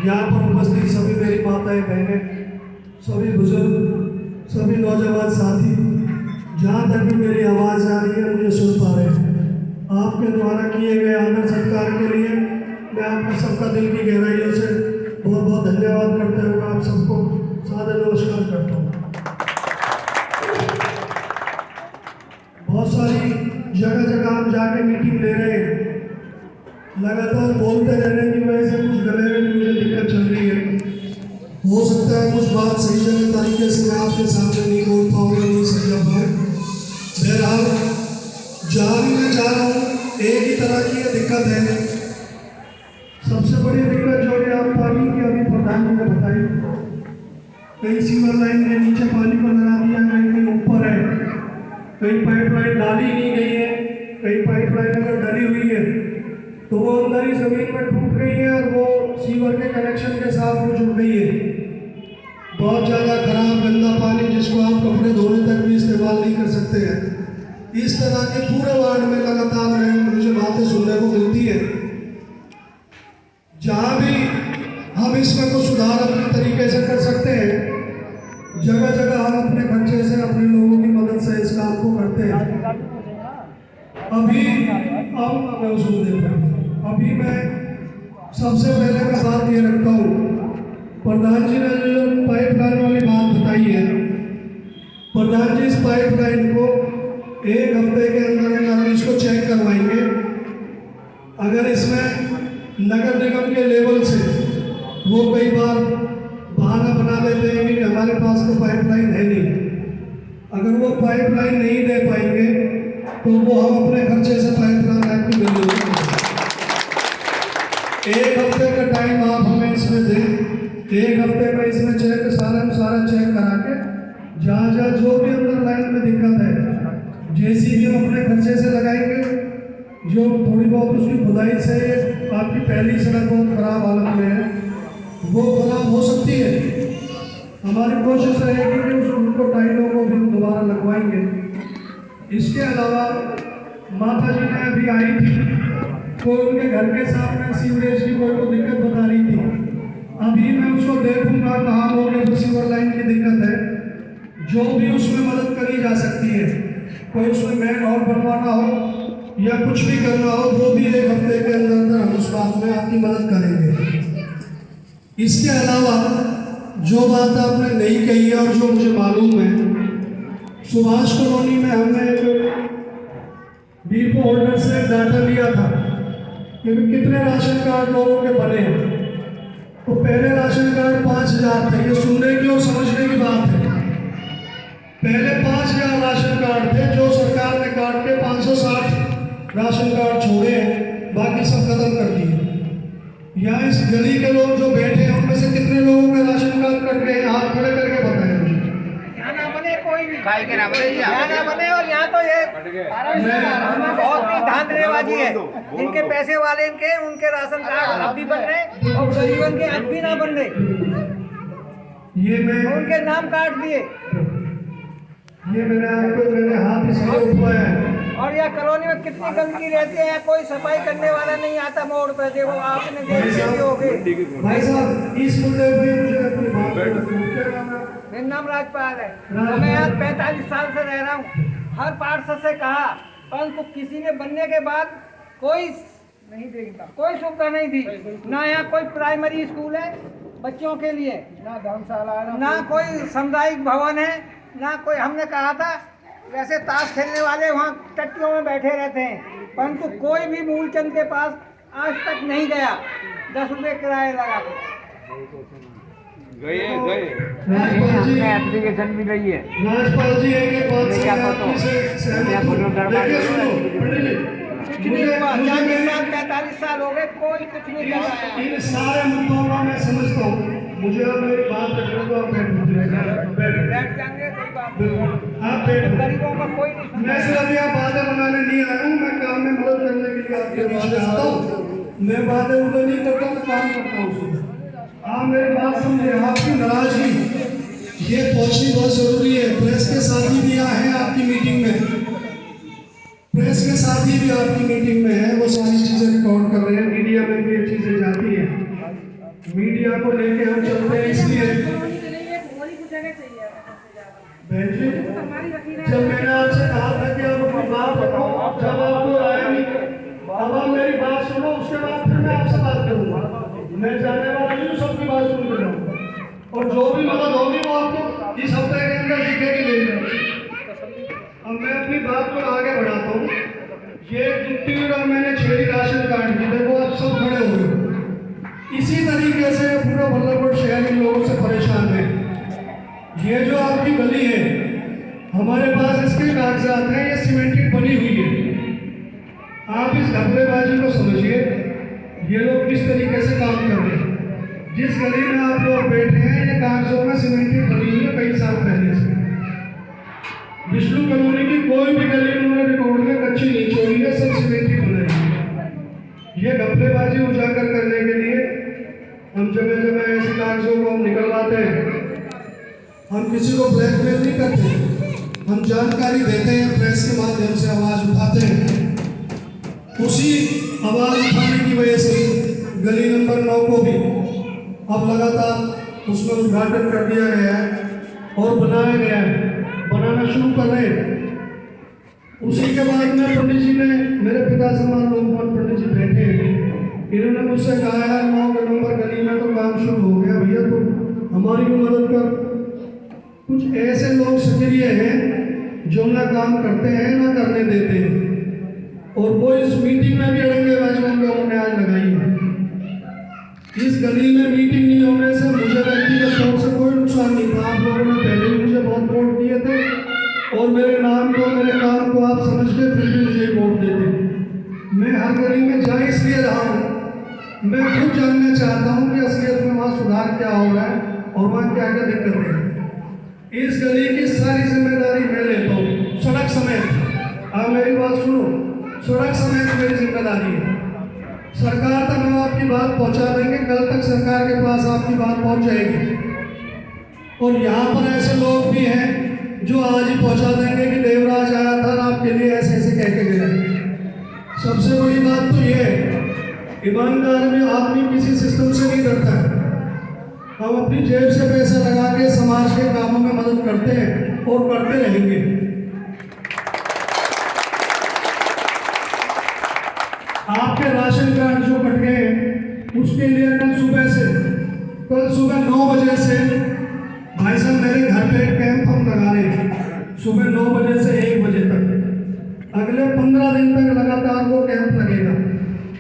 यहाँ पर उपस्थित सभी मेरी माताएं बहनें, सभी बुजुर्ग, सभी नौजवान साथी, जहाँ तक भी मेरी आवाज़ आ रही है मुझे सुन पा रहे हैं, आपके द्वारा किए गए आदर सत्कार के लिए मैं आपका सबका दिल की गहराइयों से बहुत बहुत धन्यवाद करते हुए आप सबको सादर नमस्कार करता हूँ। बहुत सारी जगह जगह हम जाके मीटिंग ले रहे हैं, लगातार बोलते रहने की वजह से कुछ गले में मुझे दिक्कत चल रही है। हो सकता है कुछ बात सही जगह तरीके से मैं आपके सामने नहीं बोल पाऊँगा, नहीं समझा पाऊँ। बहरहाल जहाँ भी मैं जा रहा हूँ एक ही तरह की ये दिक्कत है। सबसे बड़ी दिक्कत जो है आप पानी की अभी प्रधान जी ने बताई, कहीं सीवर लाइन के नीचे पानी को लगा दिया, कहीं ऊपर है, कहीं पाइपलाइन डाली नहीं गई है, कहीं पाइपलाइन अगर डली हुई है तो वो अंदर ही जमीन में टूट गई है और वो सीवर के कनेक्शन के साथ वो जुड़ गई है। बहुत ज़्यादा खराब गंदा पानी जिसको आप कपड़े धोने तक भी इस्तेमाल नहीं कर सकते हैं। इस तरह के पूरे वार्ड में लगातार मुझे बातें सुनने को मिलती है। जहाँ भी हम इसमें कुछ सुधार अपने तरीके से कर सकते हैं, जगह जगह हम अपने खर्चे से अपने लोगों की मदद से इस काम को करते हैं। अभी मैं उसको देता हूँ। अभी मैं सबसे पहले मैं बात ये रखता हूँ, प्रधान जी ने जो पाइपलाइन वाली बात बताई है, प्रधान जी इस पाइपलाइन को एक हफ्ते के अंदर हम इसको चेक करवाएंगे। अगर इसमें नगर निगम के लेवल से वो कई बार बहाना बना लेते हैं कि हमारे पास तो पाइपलाइन है नहीं, अगर वो पाइपलाइन नहीं दे पाएंगे तो वो हम अपने खर्चे से पाइपलाइन एक्टिव कर लेंगे। एक हफ्ते का टाइम आप हमें इसमें दें, एक हफ्ते में इसमें सारा चेक करा के जहाँ जहाँ जो भी अंदर लाइन में दिक्कत है जेसीबी हम अपने खर्चे से लगाएंगे। जो थोड़ी बहुत उसकी खुदाई से आपकी पहली सड़क बहुत खराब हालत में है, वो खराब हो सकती है। हमारी कोशिश रहेगी कि उनको टाइलों को भी दोबारा लगवाएंगे। इसके अलावा माता जी ने अभी आई थी, कोई उनके घर के सामने सीवरेज की कोई को दिक्कत बता रही थी। अभी मैं उसको देखूंगा कहाँ होगी तो सीवर लाइन की दिक्कत है, जो भी उसमें मदद करी जा सकती है। कोई उसमें मेन हॉल बनवाना हो या कुछ भी करना हो, वो भी एक हफ्ते के अंदर हम उस बात में आपकी मदद करेंगे। इसके अलावा जो बात आपने नहीं कही है और जो मुझे मालूम है, सुभाष कॉलोनी में हमने एक डीपो होल्डर से डाटा लिया था कि कितने राशन कार्ड लोगों के बने हैं। तो पहले राशन कार्ड 5000 थे, ये सुनने की और समझने की बात है। पहले 5000 राशन कार्ड थे जो सरकार ने काट के 560 राशन कार्ड छोड़े हैं, बाकी सब खत्म कर दिए। यहाँ इस गली के लोग जो बैठे हैं उनमें से कितने लोगों के राशन कार्ड कट गए, हाथ खड़े करके बताएं मुझे। ना बने कोई भी खाई के ना बने और यहाँ तो ये बहुत ही धांधलेबाजी है। जिनके पैसे वाले इनके उनके राशन कार्ड अब भी बन रहे और गरीबन के अब भी ना बन रहे, ये मैं उनके नाम काट दिए। ये मेरे हाथ इसलिए हुआ है। और यह कॉलोनी में कितनी गंदगी रहती है, कोई सफाई करने वाला नहीं आता मोड़ पे। देखो आपने देखे भी होगे। भाई साहब इस मुद्दे पे मुझे अपनी बात मेरा नाम राजपाल है, मैं यहाँ 45 साल से रह रहा हूँ। हर पार्षद से कहा, परंतु किसी ने बनने के बाद कोई नहीं देखता, कोई सुविधा नहीं दी। ना यहाँ कोई प्राइमरी स्कूल है बच्चों के लिए, ना धर्मशाला, ना कोई सामुदायिक भवन है, ना कोई। हमने कहा था वैसे ताश खेलने वाले वहाँ टट्टियों में बैठे रहते हैं, परंतु कोई भी मूलचंद के पास आज तक नहीं गया। 10 रुपये किराया लगा गए एप्लीकेशन भी गई है। राजपाल जी एक बात से देखिए 45 साल हो गए, कोई कुछ नहीं कर रहा है। इन सारे मुद्दों को मैं समझता हूँ। मुझे अब मेरी बात रखने दो, आप बैठ जाएंगे, कोई बात नहीं। आप बैठ। गरीबों का कोई नहीं। मैं सिर्फ यहाँ बातें बनाने नहीं आया हूँ, मैं काम में मदद करने के लिए आपके बीच में आता हूँ। मैं बातें उधर नहीं करता, मैं काम करता हूँ। आप मेरी बात समझे, आपकी नाराजगी ये पहुँचनी बहुत जरूरी है। प्रेस के साथी भी यहाँ हैं आपकी मीटिंग में, प्रेस के साथी भी आपकी मीटिंग में है, वो सारी चीज़ें रिकॉर्ड कर रहे हैं, मीडिया में भी ये चीज़ें जाती हैं। मीडिया को लेके हम चलते हैं इसलिए बहन जी, जब मैंने आपसे कहा था कि आप अपनी बात बताओ, जब आपको आया नहीं, अब आप मेरी बात सुनो, उसके बाद फिर मैं आपसे बात करूंगा। मैं जाने वाला नहीं हूँ, सबकी बात सुन रहा हूँ, और जो भी मदद होगी वो आपको इस हफ्ते के अंदर दिखेगी ले जाएगी। अब मैं अपनी बात को आगे बढ़ाता हूँ। ये गिट्टी और मैंने छेड़ी राशन कार्ड की, देखो आप सब खड़े हो गए। इसी तरीके से पूरा बल्लभगढ़ शहर इन लोगों से परेशान है। ये जो आपकी गली है, हमारे पास इसके कागजात हैं, ये सीमेंटेड बनी हुई है। आप इस घपलेबाजी को समझिए, ये लोग किस तरीके से काम कर रहे हैं। जिस गली में आप लोग बैठे हैं, ये कागजों में सीमेंटेड बनी हुई है कई साल पहले से। विष्णु कॉलोनी की कोई भी गली उन्होंने रिकॉर्ड में कच्ची नहीं छोड़ी है, सब सीमेंटेड बनाई है। ये घपलेबाजी उजागर करने के लिए हम जगह जगह ऐसे कागजों को हम निकलवाते हैं। हम किसी को ब्लैकमेल नहीं करते, हम जानकारी देते हैं, प्रेस के माध्यम से आवाज़ उठाते हैं। उसी आवाज़ उठाने की वजह से गली नंबर 9 को भी अब लगातार उसमें उद्घाटन कर दिया गया है और बनाया गया है, बनाना शुरू कर रहे हैं। उसी के बाद में पंडित जी ने, मेरे पिता समान लोकपाल पंडित जी बैठे हैं, इन्होंने मुझसे कहा है 9 नंबर गली में तो काम शुरू हो गया, भैया तो हमारी भी मदद कर। कुछ ऐसे लोग सक्रिय हैं जो ना काम करते हैं ना करने देते हैं, और वो इस मीटिंग में भी अड़ंगेबाजी उन लोगों ने आज लगाई है। इस गली में मीटिंग नहीं होने से मुझे व्यक्तिगत तौर से कोई नुकसान नहीं था। आप लोगों ने पहले भी मुझे बहुत वोट दिए थे, और मेरे नाम को, मेरे काम को आप समझ के फिर भी मुझे वोट देते। मैं हर गली में जा इसलिए रहा हूँ, मैं खुद जानना चाहता हूँ कि असलियत में वहाँ सुधार क्या हो रहा है और वहाँ क्या क्या दिक्कतें हैं। इस गली की सारी जिम्मेदारी मैं लेता हूँ, सड़क समेत। आप मेरी बात सुनो, सड़क समेत मेरी जिम्मेदारी है। सरकार तक हम आपकी बात पहुँचा देंगे, कल तक सरकार के पास आपकी बात पहुँच जाएगी। और यहाँ पर ऐसे लोग भी हैं जो आज ही पहुँचा देंगे कि देवराज आया था और आपके लिए ऐसे ऐसे कह के गया। सबसे बड़ी बात तो ये है, ईमानदार में आदमी किसी सिस्टम से नहीं डरता है। हम अपनी जेब से पैसे लगा के समाज के कामों में मदद करते हैं और करते रहेंगे। आपके राशन कार्ड जो कट गए, उसके लिए कल सुबह 9 बजे से भाई साहब मेरे घर पे एक कैंप हम लगा रहे हैं, सुबह 9 बजे से 1 बजे तक। अगले 15 दिन तक लगातार वो कैंप लगेगा,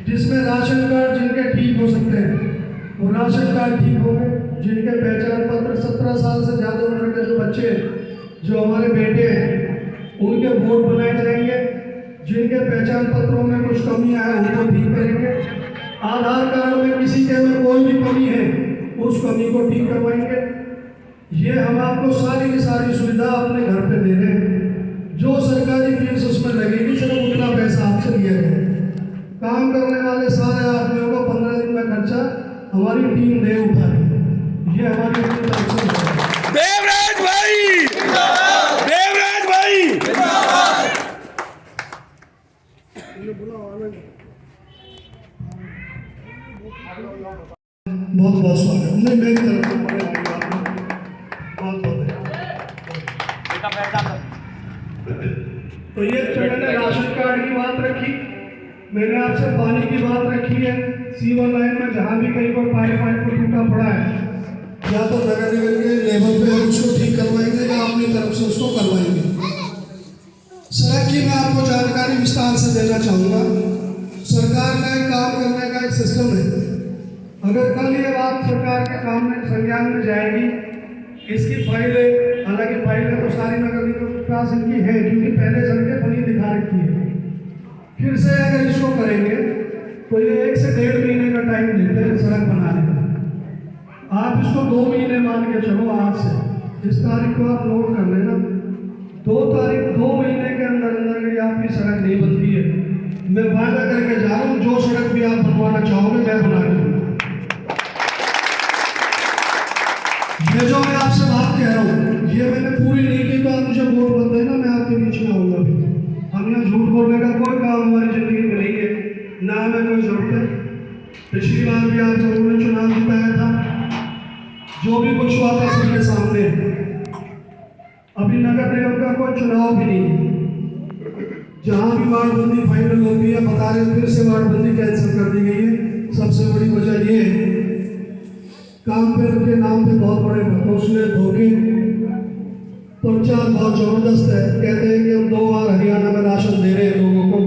जिसमें राशन कार्ड जिनके ठीक हो सकते हैं वो राशन कार्ड ठीक हो गए, जिनके पहचान पत्र 17 साल से ज़्यादा उम्र के जो बच्चे, जो हमारे बेटे हैं, उनके वोट बनाए जाएंगे। जिनके पहचान पत्रों में कुछ कमियां हैं उनको ठीक करेंगे। आधार कार्ड में किसी के में कोई भी कमी है, उस कमी को ठीक करवाएंगे। ये हम आपको सारी की सारी सुविधा अपने घर पे दे रहे हैं। जो सरकारी फीस उसमें लगेगी, सिर्फ उतना पैसा आपसे लिया जाएगा। काम करने वाले सारे आदमियों को 15 दिन में खर्चा हमारी टीम दे उठाएगी। ये हमारी अपनी तरफ से है। देवराज भाई, देवराज भाई, बहुत बहुत स्वागत। नहीं, मेरी तरफ से बहुत बहुत तो ये जो मैंने राशन कार्ड की बात रखी, मैंने आपसे पानी की बात रखी है। सीवर लाइन में जहाँ भी कहीं पर पाइप को टूटा पड़ा है, या तो नगर निगम के लेवल पे हम उसको ठीक करवाएंगे या अपनी तरफ से उसको करवाएंगे। सड़क की मैं आपको जानकारी विस्तार से देना चाहूँगा। सरकार का एक काम करने का एक सिस्टम है। अगर कल ये बात सरकार के काम में संज्ञान में जाएगी, इसकी फाइलें, हालांकि फाइलें तो सारी नगर निगम के पास इनकी है, क्योंकि पहले सड़कें बनी दिखा रखी है। फिर से अगर इसको करेंगे तो ये 1 से 1.5 महीने का टाइम देते हैं सड़क बनाने का। आप इसको 2 महीने मान के चलो आज से। इस तारीख को आप नोट कर लेना। 2 तारीख 2 महीने के अंदर अंदर अगर आपकी सड़क नहीं बनती है, मैं वादा करके जा रहा हूँ, जो सड़क भी आप बनवाना चाहोगे मैं बना दूँगा। ये जो मैं आपसे बात कह रहा हूँ, ये मैंने पूरी नहीं की तो आप मुझे वोट मत देना, मैं आपके बीच में आऊँगा। हम यहाँ झूठ बोलने का कोई काम हमारी जिंदगी में नहीं है, ना हमें कोई जरूरत है। पिछली बार भी आप लोगों ने चुनाव जिताया था, जो भी कुछ हुआ था सबके सामने। अभी नगर निगम का कोई चुनाव भी नहीं है। जहाँ भी वार्डबंदी फाइनल होती है, बता रहे फिर से वार्डबंदी कैंसिल कर दी गई है। सबसे बड़ी वजह ये है काम पे के नाम पे बहुत बड़े घोषणे धोखे, प्रचार बहुत जबरदस्त है। कहते हैं कि हम 2 बार हरियाणा में राशन दे रहे हैं लोगों को,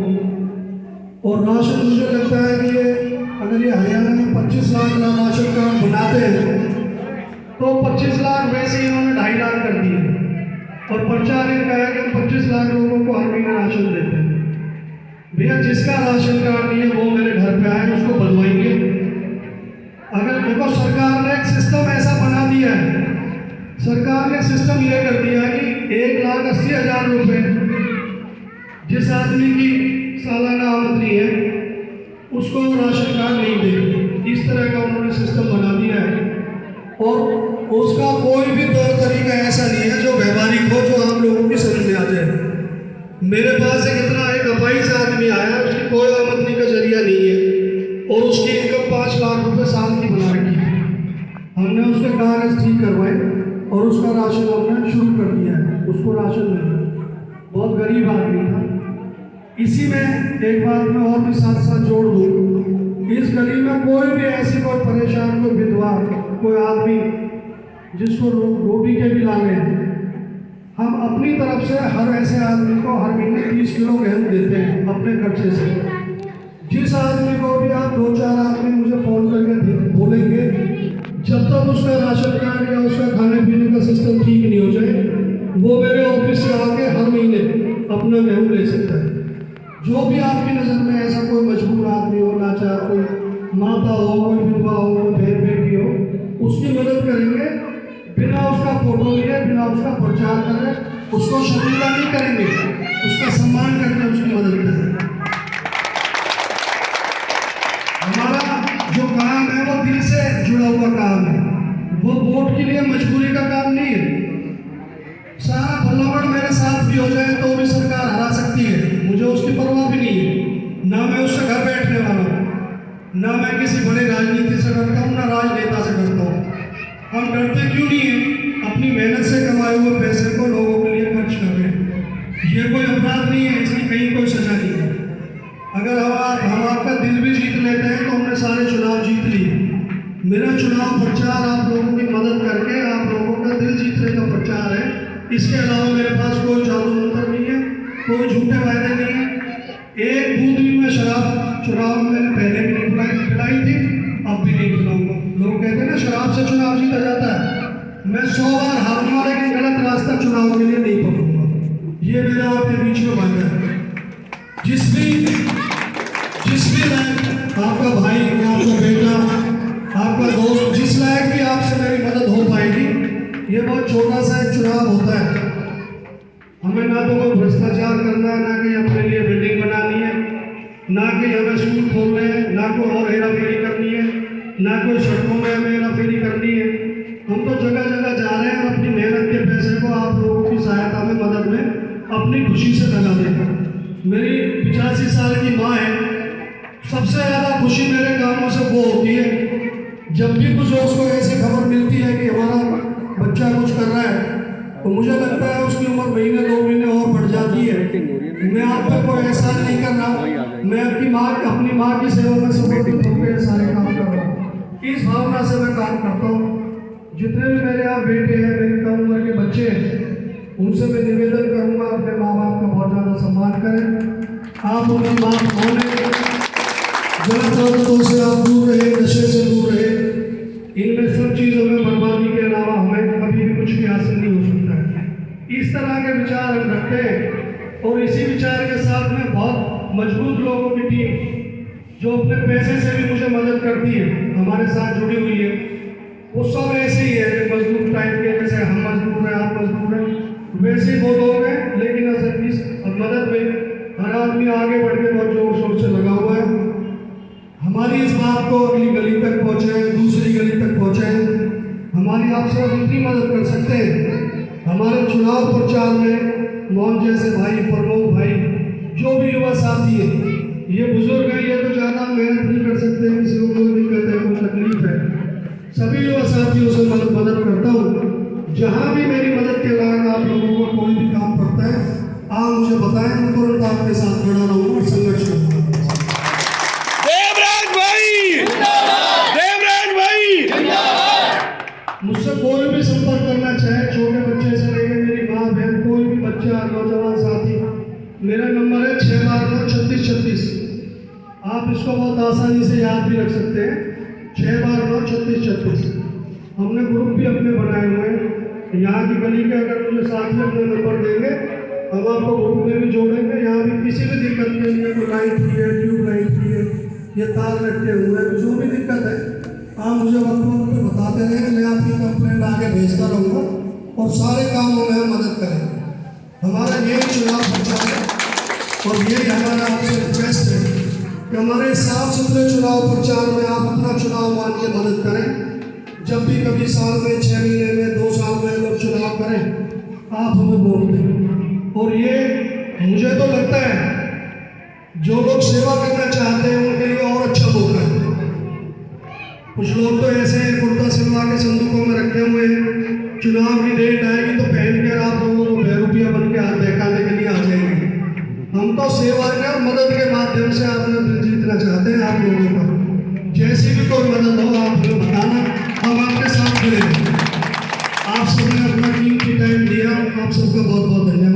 और राशन मुझे लगता है कि ये अगर ये हरियाणा में 25 लाख राशन कार्ड बनाते हैं तो 25 लाख वैसे ही इन्होंने 2.5 लाख कर दिए, और प्रचार इनका है कि 25 लाख लोगों को हर महीने राशन देते हैं। भैया जिसका राशन कार्ड नहीं है वो मेरे घर पे आए, उसको बनवाएंगे। अगर देखो सरकार ने एक सिस्टम ऐसा बना दिया है, सरकार ने सिस्टम ये कर दिया है कि 1,80,000 रुपये जिस आदमी की सालाना आमदनी है उसको राशन कार्ड नहीं देंगे। इस तरह का उन्होंने सिस्टम बना दिया है, और उसका कोई भी तौर तरीका ऐसा नहीं है जो व्यवहारिक हो, जो आम लोगों की समझ में आ जाए। मेरे पास एक अपाहिज आदमी आया, उसकी कोई आमदनी का जरिया नहीं है और उसकी इनकम 5 लाख रुपए साल की बना रखी है। हमने उसके कागज ठीक करवाए और उसका राशन हमने शुरू कर दिया है, उसको राशन मिला। बहुत गरीब आदमी था। इसी में एक बात मैं और भी साथ साथ जोड़ दूँ, इस गली में कोई भी ऐसी कोई परेशान, कोई विधवा, कोई आदमी जिसको रोटी के भी लाने हैं, हम अपनी तरफ से हर ऐसे आदमी को हर महीने 30 किलो गेहूँ देते हैं अपने खर्चे से। जिस आदमी को भी आप 2-4 आदमी मुझे फ़ोन करके बोलेंगे, जब तक उसका राशन कार्ड या उसका खाने पीने का सिस्टम ठीक नहीं हो जाए, वो मेरे ऑफिस से आके हर महीने अपना गेहूँ ले सकता है। जो भी आपकी नज़र में ऐसा कोई मजबूर आदमी हो, लाचार, कोई माता हो, कोई विधवा हो, कोई बहन बेटी हो, उसकी मदद करेंगे बिना उसका फोटो लिए, बिना उसका प्रचार करें, उसको शर्मिंदा नहीं करेंगे, उसका सम्मान करके उसकी मदद करेंगे। हमारा जो काम है वो दिल से जुड़ा हुआ काम है, वो वोट के लिए मजबूरी का काम नहीं है। सारा भलावड़ मेरे साथ भी हो जाए तो भी सरकार हरा सकती है, मुझे उसकी परवाह भी नहीं है। ना मैं उससे घर बैठने वाला हूँ, ना मैं किसी बड़े राजनीति से करता हूँ, ना राजनेता से करता हूँ। हम डरते क्यों नहीं हैं? अपनी मेहनत से कमाए हुए पैसे को लोगों के लिए खर्च कर रहे हैं। ये कोई अपराध नहीं है, इसकी कहीं कोई सजा नहीं है। अगर हम आपका दिल भी जीत लेते हैं तो हमने सारे चुनाव जीत लिए। मेरा चुनाव प्रचार आप लोगों की मदद करके आप लोगों का दिल जीतने का प्रचार है। इसके अलावा मेरे पास कोई जादू मंत्र नहीं है, कोई झूठे वायदे नहीं है। एक बूंद भी मैं शराब चुनाव में मैंने पहले भी नहीं पिलाई थी, अब भी नहीं पिलाऊंगा। लोग कहते हैं ना शराब से चुनाव जीता जाता है, मैं 100 बार हारूंगा लेकिन गलत रास्ता चुनाव के लिए नहीं पकड़ूंगा। ये मेरा आपके बीच में वादा है। जिस भी लायक आपका भाई, आपका बेटा, आपका दोस्त, जिस लायक भी आपसे मेरी मदद हो पाएगी, ये बहुत छोटा सा एक चुनाव होता है। हमें ना तो कोई भ्रष्टाचार करना है, ना कहीं अपने लिए बिल्डिंग बनानी है, ना कहीं हमें स्कूल खोलने हैं, ना कोई और हेरा फेरी करनी है, ना कोई सड़कों में हमें हेरा फेरी करनी है। हम तो जगह जगह जा रहे हैं, अपनी मेहनत के पैसे को आप लोगों की सहायता में, मदद में अपनी खुशी से लगा देंगे। मेरी 85 साल की माँ है, सबसे ज़्यादा खुशी मेरे कामों से वो होती है जब भी कुछ उसको ऐसी खबर मिलती है कि हमारा बच्चा कुछ कर रहा है, तो मुझे लगता है उसकी उम्र महीने 2 महीने और बढ़ जाती है। मैं आप पर कोई एहसान नहीं कर रहा, मैं अपनी माँ की सेवा में समर्पित होकर सारे काम कर रहा हूँ। इस भावना से मैं काम करता हूँ। जितने भी मेरे यहाँ बेटे हैं, मेरी कम उम्र के बच्चे हैं, उनसे मैं निवेदन करूँगा अपने माँ बाप का बहुत ज़्यादा सम्मान करें। आप उनकी बात माने, गलत आदतों से आप दूर रहे, नशे से दूर रहे। इनमें सब चीज़ों में बर्बादी के अलावा हमें कभी भी कुछ भी हासिल नहीं हो सकता है। इस तरह के विचार हम रखते हैं और इसी विचार के साथ में बहुत मजबूत लोगों की टीम जो अपने पैसे से भी मुझे मदद करती है, हमारे साथ जुड़ी हुई है। वो सब ऐसे ही है कि मजदूर टाइप के, जैसे हम मजदूर हैं, आप मजदूर हैं, वैसे ही वो लोग हैं। लेकिन असल इस मदद में हर आदमी आगे बढ़ के बहुत जोर शोर से लगा हुआ है। हमारी इस बात को अगली गली तक पहुँचाएं, दूसरी गली तक पहुँचाएं। हमारी आप सब इतनी मदद कर सकते हैं। हमारे चुनाव प्रचार में मोहन जैसे भाई, प्रमोद भाई, जो भी युवा साथी है, ये बुजुर्ग है, ये तो ज़्यादा मेहनत नहीं कर सकते, किसी को कोई दिक्कत है, कोई तकलीफ है, सभी युवा साथियों से मदद करता हूँ। जहाँ भी मेरी मदद के लायक आप लोगों को कोई भी काम पड़ता है, आप मुझे बताएं, मैं तुरंत आपके साथ खड़ा रहूँगा और संघर्ष करूँगा। देवराज भाई, देवराज भाई, मुझसे कोई भी संपर्क करना चाहे, छोटे बच्चे से लेकर मेरी माँ बहन, कोई भी बच्चा नौजवान साथी, मेरा नंबर है 6/9 3636। आप इसको बहुत आसानी से याद भी रख सकते हैं, 6/9 3636। हमने ग्रुप भी अपने बनाए हुए हैं। यहाँ की गली के अगर मुझे साथ में अपने नंबर देंगे, हम आपको ग्रुप में भी जोड़ेंगे। यहाँ भी किसी भी दिक्कत के लिए, कोई लाइट की है, ट्यूब लाइट की है, ये तार लटके हुए हैं, जो भी दिक्कत है आप मुझे वक्त पे बताते रहें, मैं आपकी कंप्लेंट आगे भेजता रहूँगा और सारे कामों में हम मदद करेंगे। हमारा यही चुनाव प्रचार है और यही हमारा आपसे रिक्वेस्ट है कि हमारे साफ सुथरे चुनाव प्रचार में आप अपना चुनाव मान के मदद करें। जब भी कभी साल में, 6 महीने में, 2 साल में लोग चुनाव करें, आप हमें वोट दें। और ये मुझे तो लगता है जो लोग सेवा करना चाहते हैं उनके लिए और अच्छा मौका है। कुछ लोग तो ऐसे कुर्ता सिलवा के संदूकों में रखे हुए हैं, चुनाव की डेट आएगी तो पहन कर आप लोगों को ₹2 बन के हाथ बहकाने के लिए आ जाएंगे। हम तो सेवा के और मदद के माध्यम से आपने दिल जीतना चाहते हैं आप लोगों का। जैसी भी कोई मदद हो आप हमें बताना, हम आपके साथ खड़े हैं। आप सबने अपना कीमती टाइम दिया, आप सबका बहुत बहुत धन्यवाद।